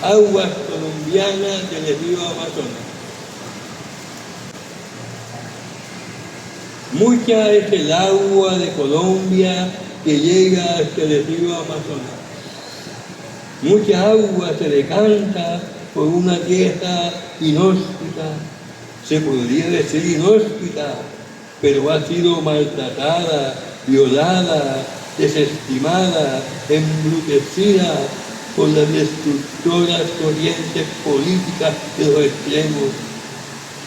aguas colombianas del río Amazonas. Mucha es el agua de Colombia que llega hasta el río Amazonas. Mucha agua se decanta por una tierra inhóspita, se podría decir inhóspita, pero ha sido maltratada, violada, desestimada, embrutecida por las destructoras corrientes políticas de los extremos.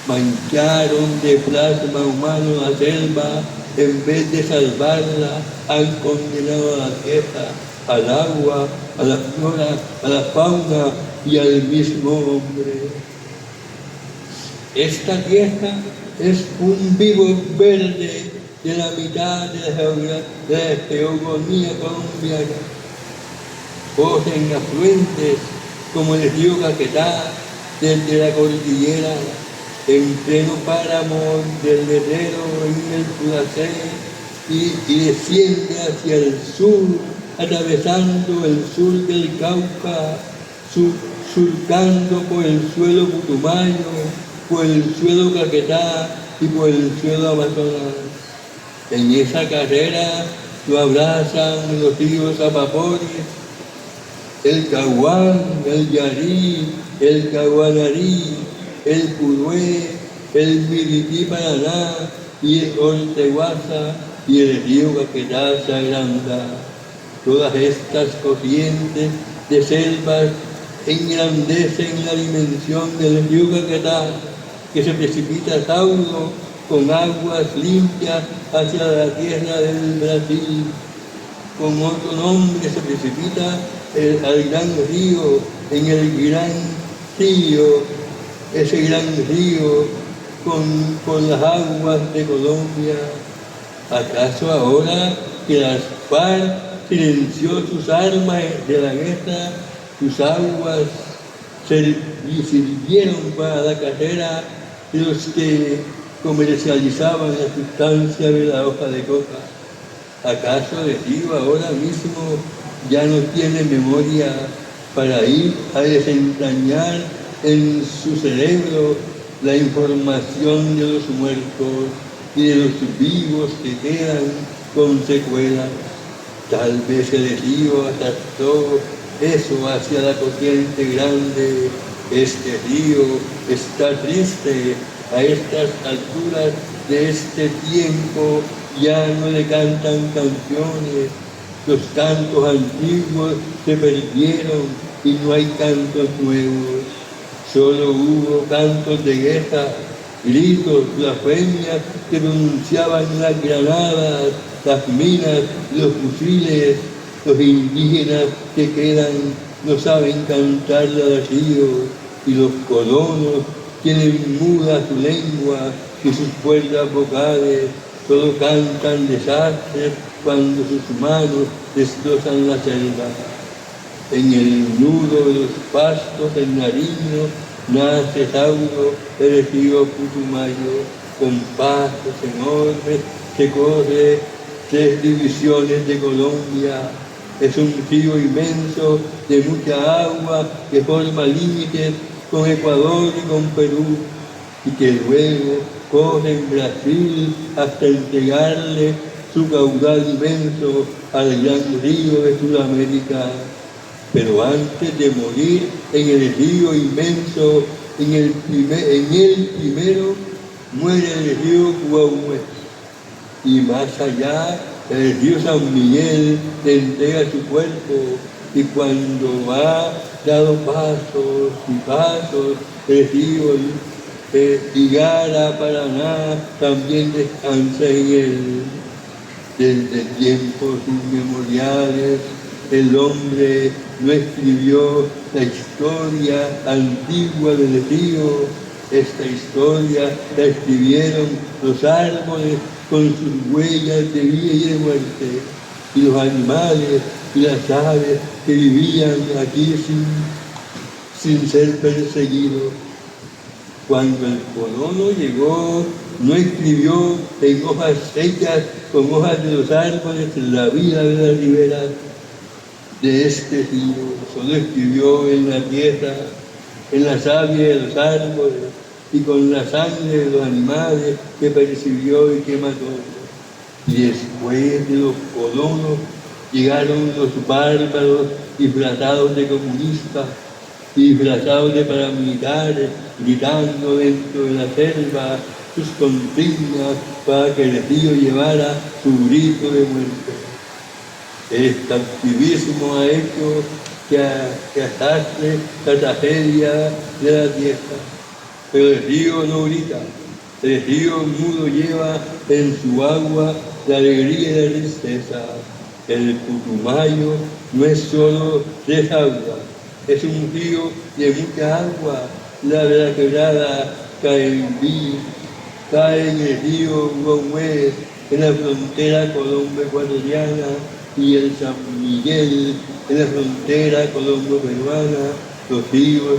Mancharon de plasma humano la selva, en vez de salvarla, han condenado a la tierra, al agua, a la flora, a la fauna y al mismo hombre. Esta tierra es un vivo verde de la mitad de la geogonía colombiana. Corren afluentes como el río Caquetá desde la cordillera, en pleno páramo del Guerrero, en el Puracé, y desciende hacia el sur, atravesando el sur del Cauca, surcando por el suelo putumayo, por el suelo Caquetá y por el suelo Amazonas. En esa carrera lo abrazan los ríos Apapores, el Caguán, el Yarí, el Caguanarí, el Purué, el Mirití Paraná y el Orteguaza y el río Caquetá se agranda. Todas estas corrientes de selvas engrandecen la dimensión del río Caquetá, que se precipita saudo con aguas limpias hacia la tierra del Brasil. Con otro nombre se precipita al gran río, en el gran río, ese gran río con las aguas de Colombia. ¿Acaso ahora que las FARC silenció sus armas de la guerra, sus aguas sirvieron para la carrera de los que comercializaban la sustancia de la hoja de coca? ¿Acaso el río ahora mismo ya no tiene memoria para ir a desentrañar en su cerebro la información de los muertos y de los vivos que quedan con secuelas? Tal vez el río arrastró eso hacia la corriente grande. Este río está triste a estas alturas de este tiempo, ya no le cantan canciones, los cantos antiguos se perdieron y no hay cantos nuevos. Solo hubo cantos de guerra, gritos, blasfemias que pronunciaban las granadas, las minas, los fusiles. Los indígenas que quedan no saben cantarle al río, y los colonos tienen muda su lengua y sus cuerdas vocales, solo cantan desastres cuando sus manos destrozan la selva. En el nudo de los pastos en Nariño nace saudo el río Putumayo, con pasos enormes que corre 3 divisiones de Colombia. Es un río inmenso de mucha agua que forma límites con Ecuador y con Perú, y que luego corre en Brasil hasta entregarle su caudal inmenso al gran río de Sudamérica. Pero antes de morir en el río inmenso, en el primero muere el río Cuauhue, y más allá el río San Miguel le entrega su cuerpo, y cuando ha dado pasos y pasos, el río Igara, Paraná, también descansa en él. Desde tiempos inmemoriales, el hombre no escribió la historia antigua del río. Esta historia la escribieron los árboles con sus huellas de vida y de muerte, y los animales y las aves que vivían aquí sin ser perseguidos. Cuando el colono llegó, no escribió en hojas secas con hojas de los árboles la vida de la ribera. de este río, solo escribió en la tierra, en la savia de los árboles y con la sangre de los animales que percibió y que mató. Y después de los colonos llegaron los bárbaros disfrazados de comunistas y disfrazados de paramilitares, gritando dentro de la selva sus consignas para que el río llevara su grito de muerte. El extractivismo ha hecho que arrastre la tragedia de la tierra, pero el río no grita. El río mudo lleva en su agua la alegría y la tristeza. El Putumayo no es solo tres aguas, es un río de mucha agua. La de la quebrada Caembí cae en el río Gómez, en la frontera colombo-ecuatoriana, y el San Miguel, en la frontera colombo-peruana, los ríos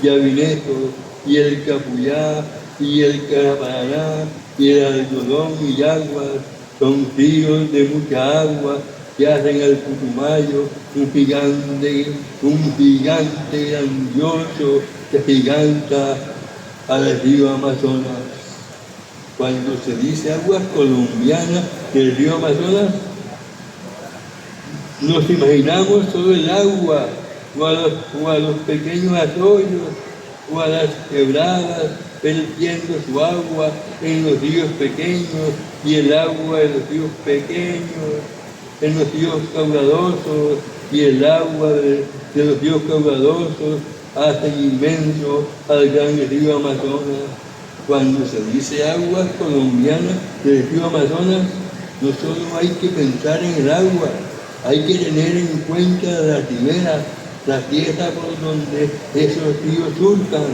Yavineto y el Capuyá y el Caraparaná y el Algodón y Yaguas son ríos de mucha agua que hacen al Putumayo un gigante grandioso que giganta al río Amazonas. Cuando se dice aguas colombianas del río Amazonas, nos imaginamos solo el agua, o a los pequeños arroyos, o a las quebradas, vertiendo su agua en los ríos pequeños, y el agua de los ríos pequeños, en los ríos caudalosos, y el agua de los ríos caudalosos hacen inmenso al gran río Amazonas. Cuando se dice aguas colombianas del río Amazonas, no solo hay que pensar en el agua, hay que tener en cuenta la ribera, la tierra por donde esos ríos surcan,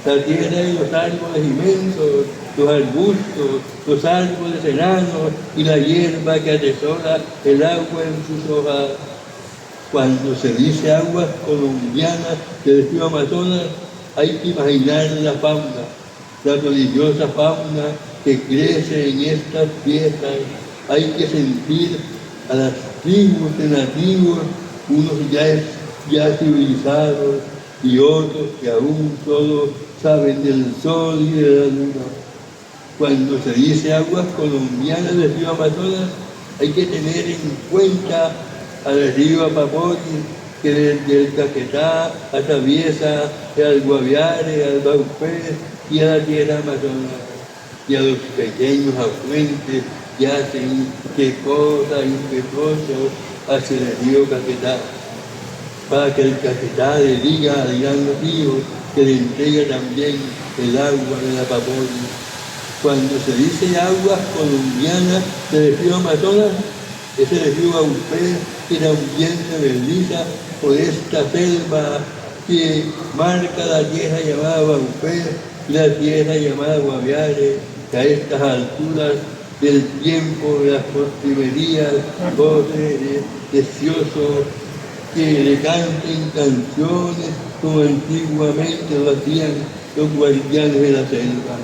la tierra de los árboles inmensos, los arbustos, los árboles enanos y la hierba que atesora el agua en sus hojas. Cuando se dice aguas colombianas del río Amazonas, hay que imaginar la fauna, la prodigiosa fauna que crece en estas piezas. Hay que sentir a las tribus de nativos, unos ya civilizados y otros que aún solo saben del sol y de la luna. Cuando se dice aguas colombianas del río Amazonas, hay que tener en cuenta al río Apapoti, que desde el Caquetá atraviesa el Guaviare, al Baupés y a la tierra amazona, y a los pequeños afluentes que hacen que corra impetuoso hacia el río Caquetá, para que el Caquetá le diga al gran río que le entrega también el agua de la Apapoti. Cuando se dice aguas colombianas del río Amazonas, es el río Baupés que también se desliza por esta selva que marca la tierra llamada Baupés y la tierra llamada Guaviare, que a estas alturas del tiempo de las postrimerías, voces deseosos que le canten canciones como antiguamente lo hacían los guardianes de la selva.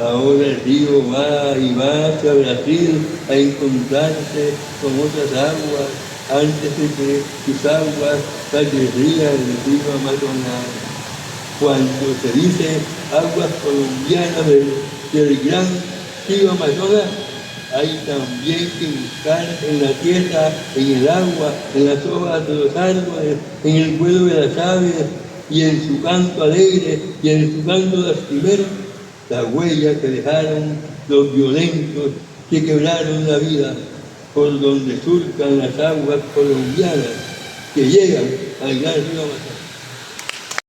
Ahora el río va y va hacia Brasil a encontrarse con otras aguas antes de que sus aguas salieran del río Amazonas. Cuando se dice aguas colombianas del gran río Amazonas, hay también que buscar en la tierra, en el agua, en las hojas de los árboles, en el vuelo de las aves y en su canto alegre y en su canto lastimero, la huella que dejaron los violentos que quebraron la vida por donde surcan las aguas colombianas que llegan al gran río Amazonas.